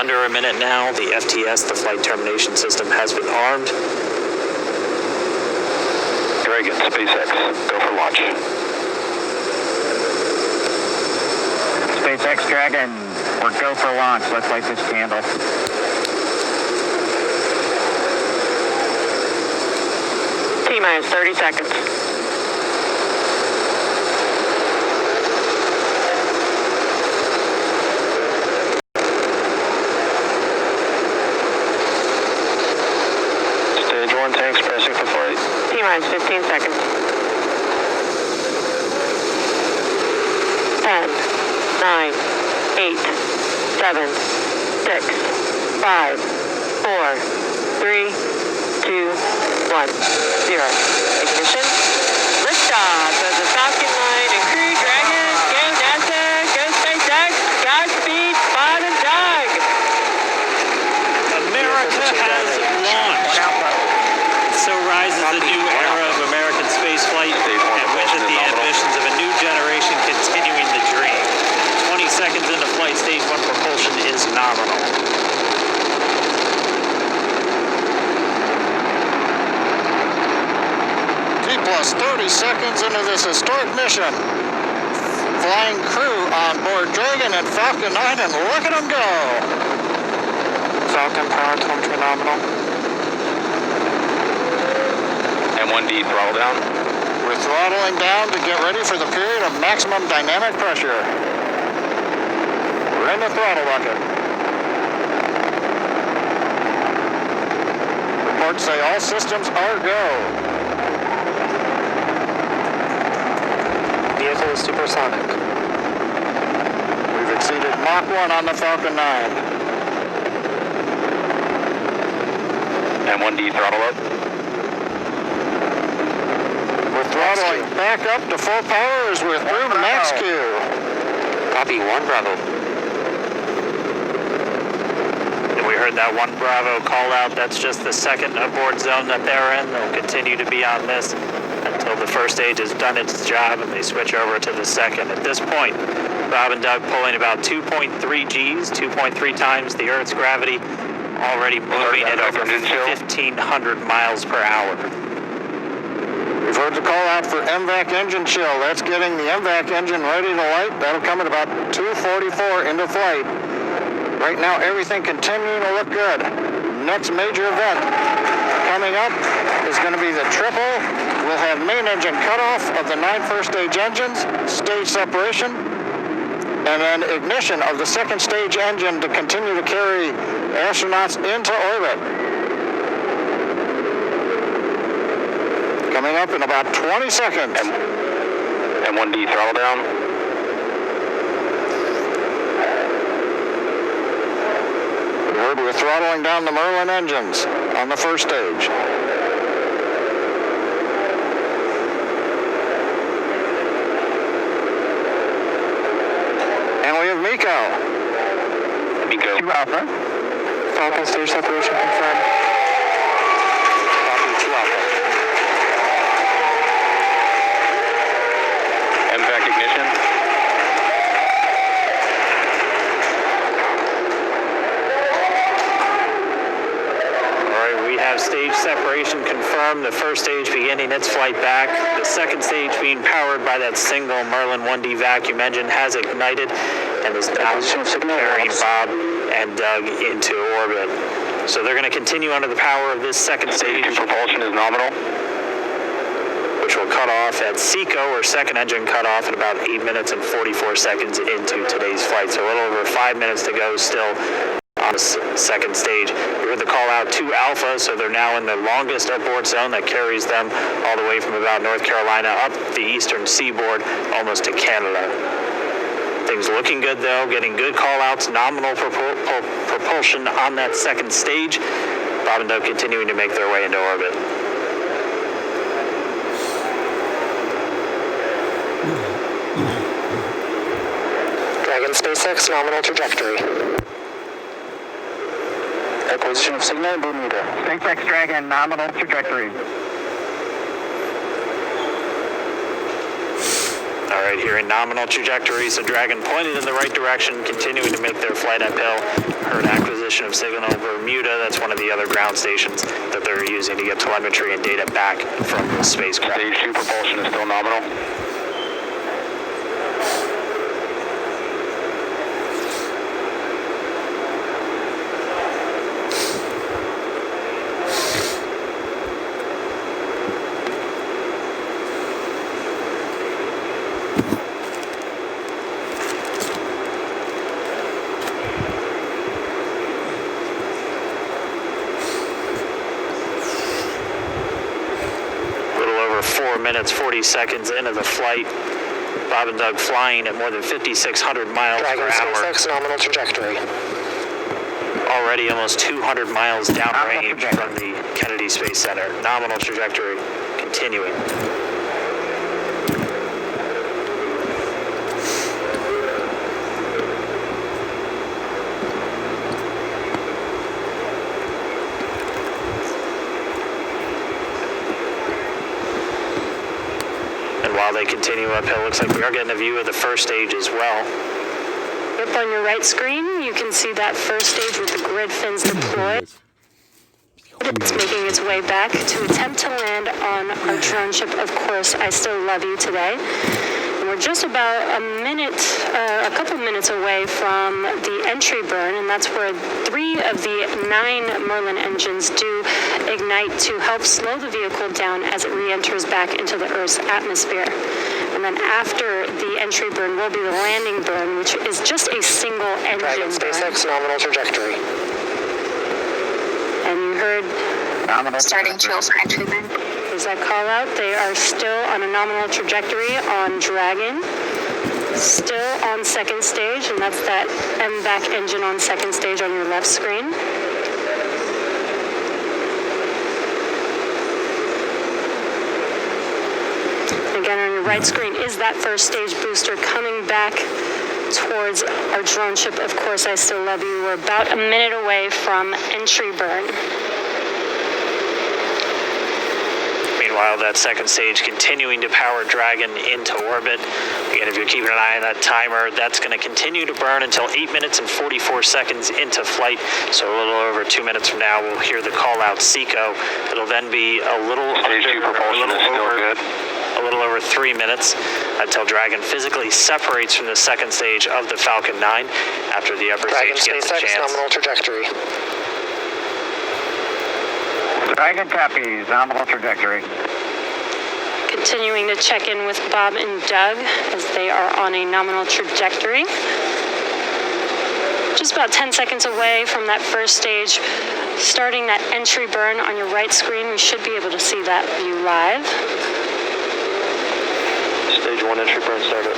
under a minute now. The FTS, the flight termination system, has been armed. Dragon, SpaceX, go for launch. Spase X Dragon, we're go for launch. Let's light this candle. T-minus 30 seconds. Stage 1 tanks pressing for flight. T-minus 15 seconds. 10, 9, 8, 7, 6, 5, 4, 3, 2, 1, 0. Ignition. Liftoff of the Falcon 9 and Crew Dragon. Go NASA. Go SpaceX. Godspeed, Bob and Doug. America has launched. So rises a new era of American spaceflight, and with it the ambitions of a new generation continuing the dream. 20 seconds into flight, stage 1 propulsion is nominal. Plus 30 seconds into this historic mission. Flying crew on board Dragon and Falcon 9, and look at them go. Falcon power telemetry nominal. M1D throttle down. We're throttling down to get ready for the period of maximum dynamic pressure. We're in the throttle bucket. Reports say all systems are go. Vehicle is supersonic. We've exceeded Mach 1 on the Falcon 9. M1D throttle up. We're throttling back up to full power as we're through max Q. Copy 1 Bravo. And we heard that 1 Bravo call out. That's just the second abort zone that they're in. They'll continue to be on this until the first stage has done its job and they switch over to the second. At this point, Bob and Doug pulling about 2.3 Gs, 2.3 times the Earth's gravity, already moving at over 1,500 miles per hour. We've heard the call out for MVAC engine chill. That's getting the MVAC engine ready to light. That'll come at about 2:44 into flight. Right now, everything continuing to look good. Next major event coming up is going to be the triple. We'll have main engine cutoff of the 9 first stage engines, stage separation, and then ignition of the second stage engine to continue to carry astronauts into orbit. Coming up in about 20 seconds. M1D throttle down. We heard we're throttling down the Merlin engines on the first stage. And we have MECO. MECO. 2 Alpha. Falcon stage separation confirmed. Copy 2 Alpha. MVAC ignition. Have stage separation confirmed, the first stage beginning its flight back. The second stage being powered by that single Merlin 1D vacuum engine has ignited and is now carrying Bob and Doug into orbit. So they're going to continue under the power of this second stage. Propulsion is nominal. Which will cut off at SECO, or second engine cutoff, at about 8 minutes and 44 seconds into today's flight. So a little over 5 minutes to go still on the second stage. We heard the call out to Alpha, so they're now in the longest abort zone that carries them all the way from about North Carolina up the eastern seaboard almost to Canada. Things looking good though, getting good call outs, nominal propulsion on that second stage. Bob and Doug continuing to make their way into orbit. Dragon SpaceX nominal trajectory. Acquisition of signal Bermuda. Spase X Dragon nominal trajectory. All All right, here in nominal trajectory, so Dragon pointed in the right direction, continuing to make their flight uphill. Heard acquisition of signal over Bermuda. That's one of the other ground stations that they're using to get telemetry and data back from the spacecraft. Stage 2 propulsion is still nominal. A little over 4 minutes, 40 seconds into the flight. Bob and Doug flying at more than 5,600 miles Dragon per Spase hour. X nominal trajectory. Already almost 200 miles downrange from the Kennedy Space Center. Nominal trajectory continuing. And while they continue uphill, looks like we are getting a view of the first stage as well. Up on your right screen, you can see that first stage with the grid fins deployed. It's making its way back to attempt to land on our drone ship, Of Course I Still Love You, today. And we're just about a couple minutes away from the entry burn, and that's where 3 of the 9 Merlin engines do ignite to help slow the vehicle down as it re-enters back into the Earth's atmosphere. And then after the entry burn will be the landing burn, which is just a single engine Dragon Spase burn. X nominal trajectory. And you heard Starting chill for entry burn. is that call out. They are still on a nominal trajectory on Dragon. Still on second stage, and that's that MVAC engine on second stage on your left screen. Again, on your right screen is that first stage booster coming back towards our drone ship, Of Course I Still Love You. We're about a minute away from entry burn. Meanwhile, that second stage continuing to power Dragon into orbit. Again, if you're keeping an eye on that timer, that's going to continue to burn until 8 minutes and 44 seconds into flight. So a little over 2 minutes from now, we'll hear the call out Seco. It'll then be a little Stage 2 propulsion is still good. a little over 3 minutes until Dragon physically separates from the second stage of the Falcon 9 after the upper Dragon stage gets Spase a X chance. nominal trajectory. Dragon copies, nominal trajectory. Continuing to check in with Bob and Doug as they are on a nominal trajectory. Just about 10 seconds away from that first stage, starting that entry burn on your right screen. We should be able to see that view live. Stage 1 entry burn started.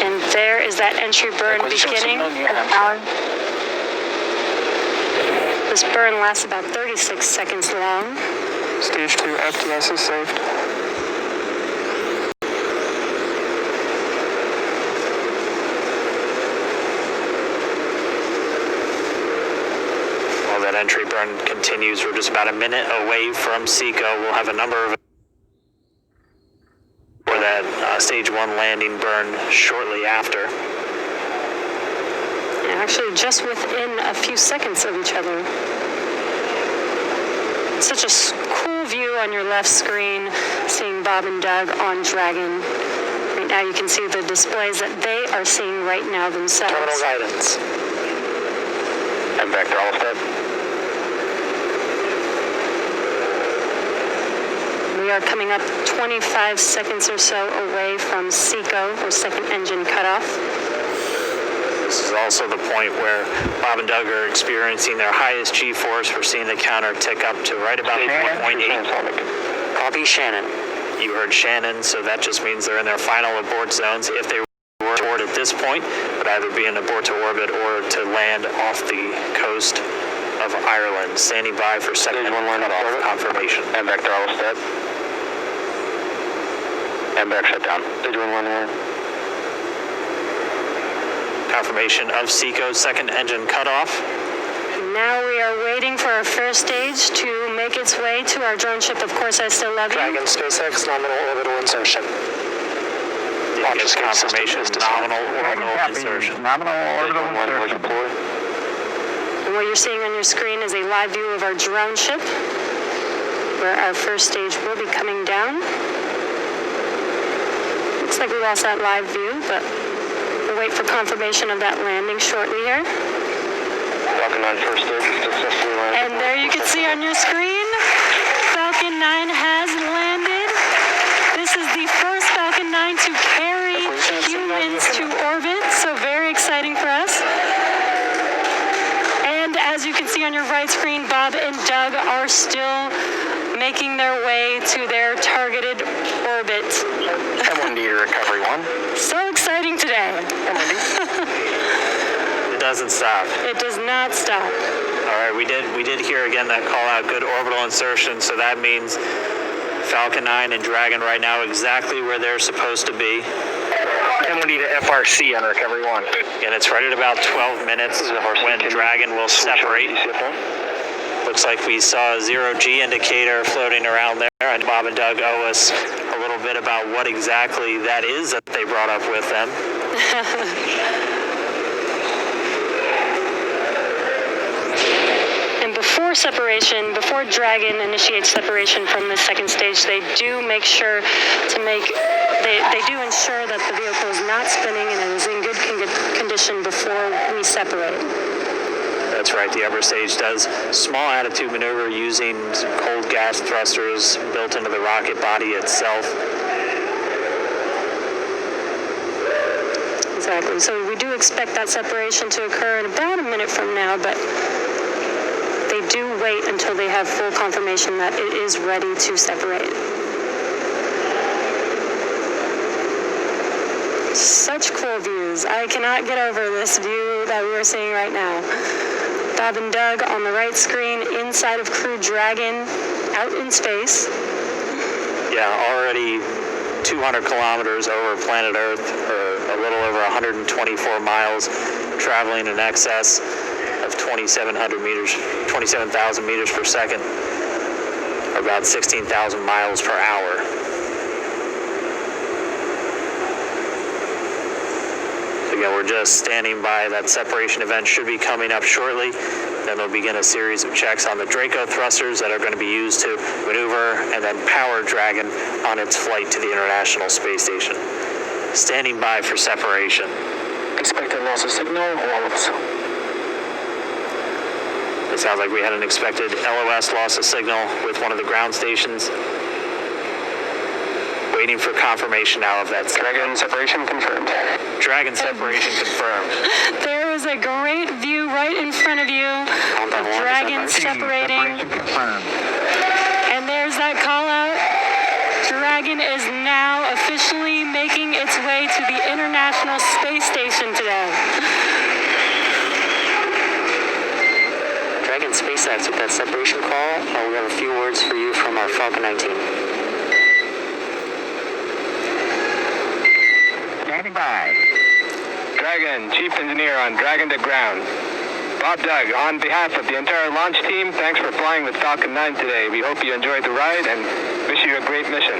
And there is that entry burn beginning. This burn lasts about 36 seconds long. Stage 2 FTS is saved. While that entry burn continues, we're just about a minute away from Seco. We'll have a number of for that stage 1 landing burn shortly after. And actually just within a few seconds of each other. Such a cool view on your left screen, seeing Bob and Doug on Dragon. Right now you can see the displays that they are seeing right now themselves. Terminal guidance. And back to Allstead. We are coming up 25 seconds or so away from Seco, or second engine cutoff. This is also the point where Bob and Doug are experiencing their highest G-force. We're seeing the counter tick up to right about 1.8. Copy Shannon. You heard Shannon, so that just means they're in their final abort zones. If they were to abort at this point, would either be an abort to orbit or to land off the coast of Ireland. Standing by for second Stage 1 line cutoff orbit. confirmation. And back to Allstead. And back shutdown. Stage 1 line orbit. Confirmation of Seco's second engine cutoff. Now we are waiting for our first stage to make its way to our drone ship, Of Course I Still Love You. Dragon, Spase X, nominal orbital insertion. Launch confirmation is nominal orbital insertion. Nominal orbital insertion. And what you're seeing on your screen is a live view of our drone ship, where our first stage will be coming down. Looks like we lost that live view, but we'll wait for confirmation of that landing shortly here. Falcon 9 first stage is successfully landed. And there you can see on your screen, Falcon 9 has landed. This is the first Falcon 9 to carry humans to orbit, so very exciting for us. And as you can see on your right screen, Bob and Doug are still making their way to their targeted orbit. M1D to recovery 1. So exciting today. It doesn't stop. It does not stop. All right, we did hear again that call out, good orbital insertion, so that means Falcon 9 and Dragon right now exactly where they're supposed to be. M1D to FRC on recovery 1. And it's right at about 12 minutes when Dragon will separate. Looks like we saw a 0G indicator floating around there, and Bob and Doug owe us a little bit about what exactly that is that they brought up with them. And before separation, before Dragon initiates separation from the second stage, they do make sure to they do ensure that the vehicle is not spinning and it is in good condition before we separate. That's right, the upper stage does small attitude maneuver using cold gas thrusters built into the rocket body itself. Exactly, so we do expect that separation to occur in about a minute from now, but they do wait until they have full confirmation that it is ready to separate. Such cool views. I cannot get over this view that we are seeing right now. Bob and Doug on the right screen, inside of Crew Dragon, out in space. Yeah, already 200 kilometers over planet Earth, or a little over 124 miles, traveling in excess of 2,700 meters, 27,000 meters per second, or about 16,000 miles per hour. Again, we're just standing by. That separation event should be coming up shortly. Then they'll begin a series of checks on the Draco thrusters that are going to be used to maneuver and then power Dragon on its flight to the International Space Station. Standing by for separation. Expected loss of signal, LOS. It sounds like we had an expected LOS, loss of signal, with one of the ground stations. Waiting for confirmation now of that. Dragon separation confirmed. Dragon separation confirmed. There is a great view right in front of you of Dragon separating. And there's that call out. Dragon is now officially making its way to the International Space Station today. Dragon, Spase X with that separation call. We have a few words for you from our Falcon 19. Standing by. Dragon, Chief Engineer on Dragon to ground. Bob, Doug, on behalf of the entire launch team, thanks for flying with Falcon 9 today. We hope you enjoyed the ride and wish you a great mission.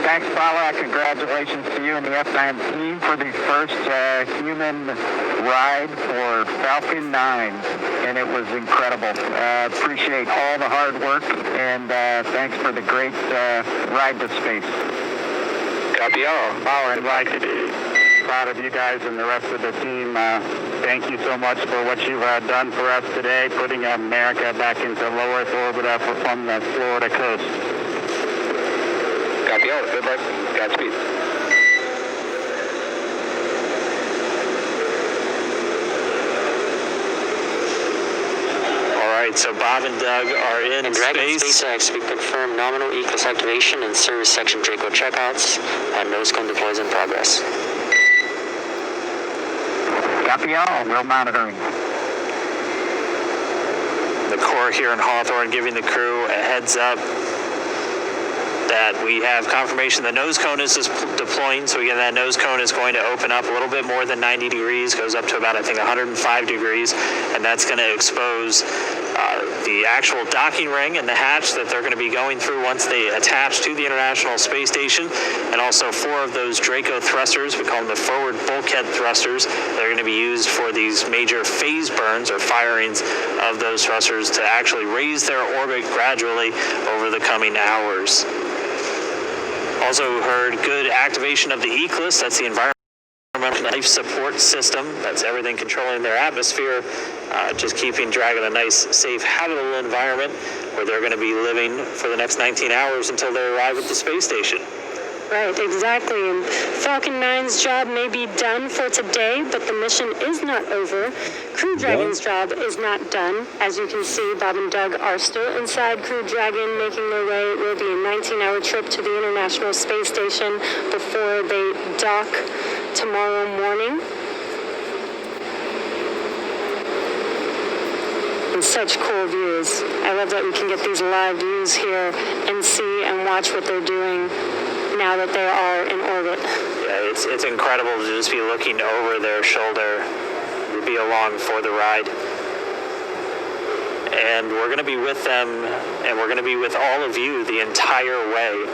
Thanks, Paula. Congratulations to you and the F9 team for the first human ride for Falcon 9. And it was incredible. Appreciate all the hard work, and thanks for the great ride to space. Copy all. Paula, I'd like to be proud of you guys and the rest of the team. Thank you so much for what you've done for us today, putting America back into low Earth orbit from the Florida coast. Copy all. Good luck. Godspeed. All right, so Bob and Doug are in And Dragon, space. Spase X, we confirm nominal ECLS activation and service section Draco checkouts. Nose cone deploys in progress. Copy all. We're monitoring. The Corps here in Hawthorne giving the crew a heads up that we have confirmation the nose cone is deploying. So again, that nose cone is going to open up a little bit more than 90 degrees, goes up to about, I think, 105 degrees, and that's going to expose the actual docking ring and the hatch that they're going to be going through once they attach to the International Space Station, and also 4 of those Draco thrusters, we call them the forward bulkhead thrusters. They're going to be used for these major phase burns or firings of those thrusters to actually raise their orbit gradually over the coming hours. Also heard good activation of the ECLSS, that's the Environmental Life Support System. That's everything controlling their atmosphere, just keeping Dragon a nice, safe, habitable environment where they're going to be living for the next 19 hours until they arrive at the space station. Right, exactly. And Falcon 9's job may be done for today, but the mission is not over. Crew Dragon's job is not done. As you can see, Bob and Doug are still inside Crew Dragon, making their way. It will be a 19-hour trip to the International Space Station before they dock tomorrow morning. And such cool views. I love that we can get these live views here and see and watch what they're doing now that they are in orbit. Yeah, it's incredible to just be looking over their shoulder, to be along for the ride. And we're going to be with them, and we're going to be with all of you the entire way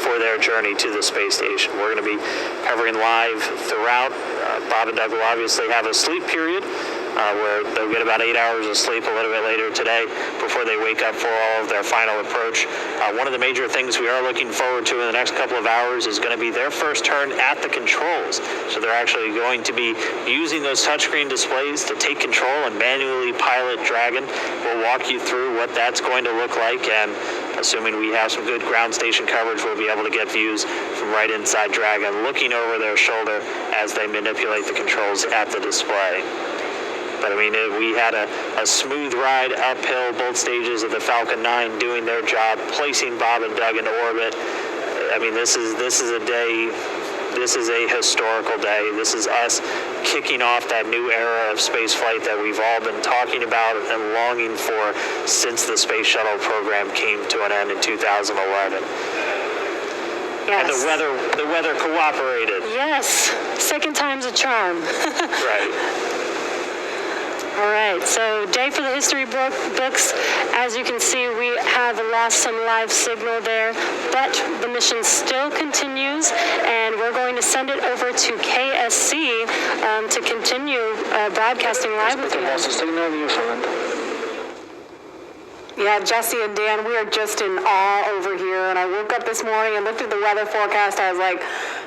for their journey to the space station. We're going to be covering live throughout. Bob and Doug will obviously have a sleep period where they'll get about 8 hours of sleep a little bit later today before they wake up for all of their final approach. One of the major things we are looking forward to in the next couple of hours is going to be their first turn at the controls. So they're actually going to be using those touchscreen displays to take control and manually pilot Dragon. We'll walk you through what that's going to look like, and assuming we have some good ground station coverage, we'll be able to get views from right inside Dragon, looking over their shoulder as they manipulate the controls at the display. But I mean, we had a smooth ride uphill, both stages of the Falcon 9 doing their job, placing Bob and Doug into orbit. I mean, this is a day, this is a historical day. This is us kicking off that new era of space flight that we've all been talking about and longing for since the space shuttle program came to an end in 2011. Yes. And the weather cooperated. Yes, second time's a charm. Right. All right, so day for the history books. As you can see, we have lost some live signal there, but the mission still continues, and we're going to send it over to KSC to continue broadcasting live with you. Yeah, Jesse and Dan, we are just in awe over here. And I woke up this morning and looked at the weather forecast. I was like,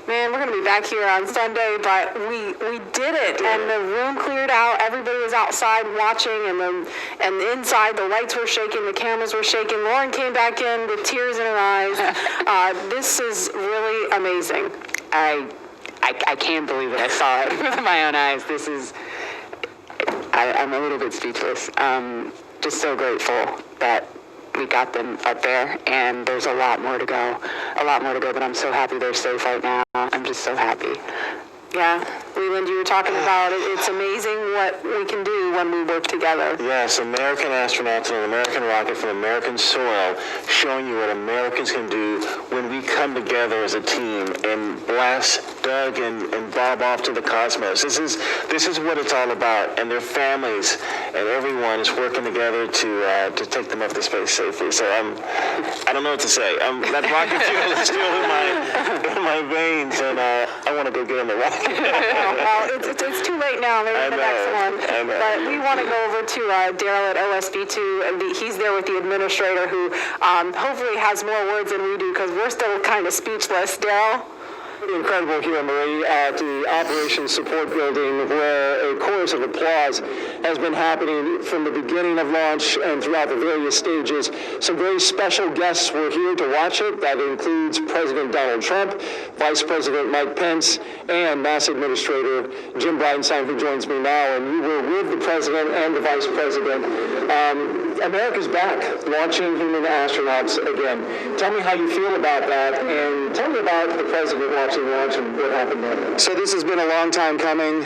man, we're going to be back here on Sunday, but we did it. And the room cleared out. Everybody was outside watching, and inside the lights were shaking, the cameras were shaking. Lauren came back in with tears in her eyes. This is really amazing. I can't believe it. I saw it with my own eyes. This is, I'm a little bit speechless. Just so grateful that we got them up there, and there's a lot more to go, but I'm so happy they're safe right now. I'm just so happy. Yeah, Leland, you were talking about it. It's amazing what we can do when we work together. Yes, American astronauts on an American rocket from American soil, showing you what Americans can do when we come together as a team and blast Doug and Bob off to the cosmos. This is what it's all about, and their families and everyone is working together to take them up to space safely. So I don't know what to say. That rocket fuel is still in my veins, and I want to go get on the rocket. Well, it's too late now. They're in the next one. But we want to go over to Daryl at OSB2, and he's there with the administrator, who hopefully has more words than we do, because we're still kind of speechless. Daryl? Pretty incredible here, Marie, at the Operations Support Building, where a chorus of applause has been happening from the beginning of launch and throughout the various stages. Some very special guests were here to watch it. That includes President Donald Trump, Vice President Mike Pence, and NASA Administrator Jim Bridenstine, who joins me now. And you were with the President and the Vice President. America's back, launching human astronauts again. Tell me how you feel about that, and tell me about the president watching launch and what happened there. So this has been a long time coming.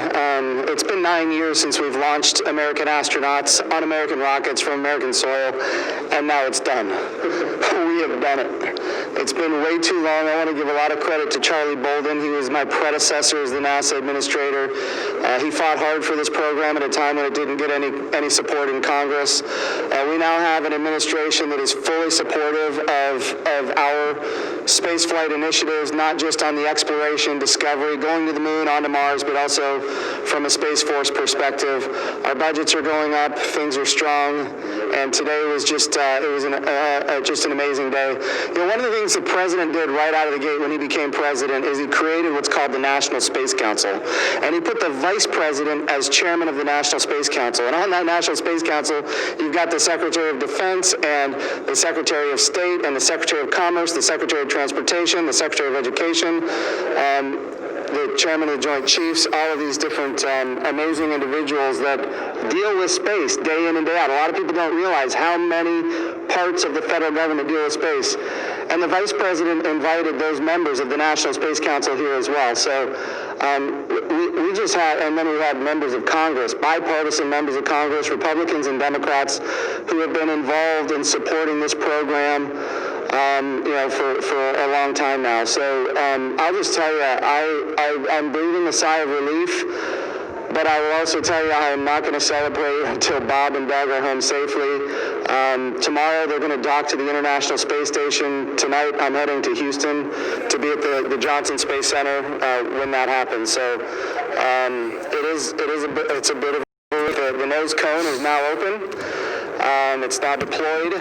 It's been 9 years since we've launched American astronauts on American rockets from American soil, and now it's done. We have done it. It's been way too long. I want to give a lot of credit to Charlie Bolden. He was my predecessor as the NASA administrator. He fought hard for this program at a time when it didn't get any support in Congress. We now have an administration that is fully supportive of our spaceflight initiatives, not just on the exploration, discovery, going to the moon, onto Mars, but also from a Space Force perspective. Our budgets are going up, things are strong, and today was just an amazing day. You know, one of the things the president did right out of the gate when he became president is he created what's called the National Space Council, and he put the vice president as chairman of the National Space Council. And on that National Space Council, you've got the Secretary of Defense and the Secretary of State and the Secretary of Commerce, the Secretary of Transportation, the Secretary of Education, the chairman of the Joint Chiefs, all of these different amazing individuals that deal with space day in and day out. A lot of people don't realize how many parts of the federal government deal with space. And the vice president invited those members of the National Space Council here as well. So we just had, and then we had members of Congress, bipartisan members of Congress, Republicans and Democrats, who have been involved in supporting this program for a long time now. So I'll just tell you, I'm breathing a sigh of relief, but I will also tell you I am not going to celebrate until Bob and Doug are home safely. Tomorrow they're going to dock to the International Space Station. Tonight I'm heading to Houston to be at the Johnson Space Center when that happens. So it's a bit of the nose cone is now open. It's now deployed,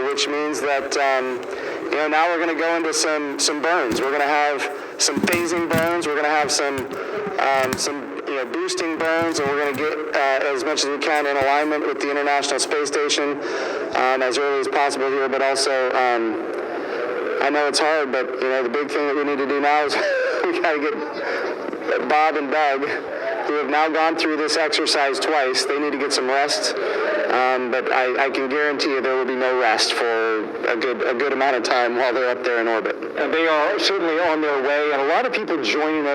which means that now we're going to go into some burns. We're going to have some phasing burns. We're going to have some boosting burns, and we're going to get as much as we can in alignment with the International Space Station as early as possible here. But also, I know it's hard, but the big thing that we need to do now is we got to get Bob and Doug, who have now gone through this exercise twice. They need to get some rest. But I can guarantee you there will be no rest for a good amount of time while they're up there in orbit. And they are certainly on their way, and a lot of people joining us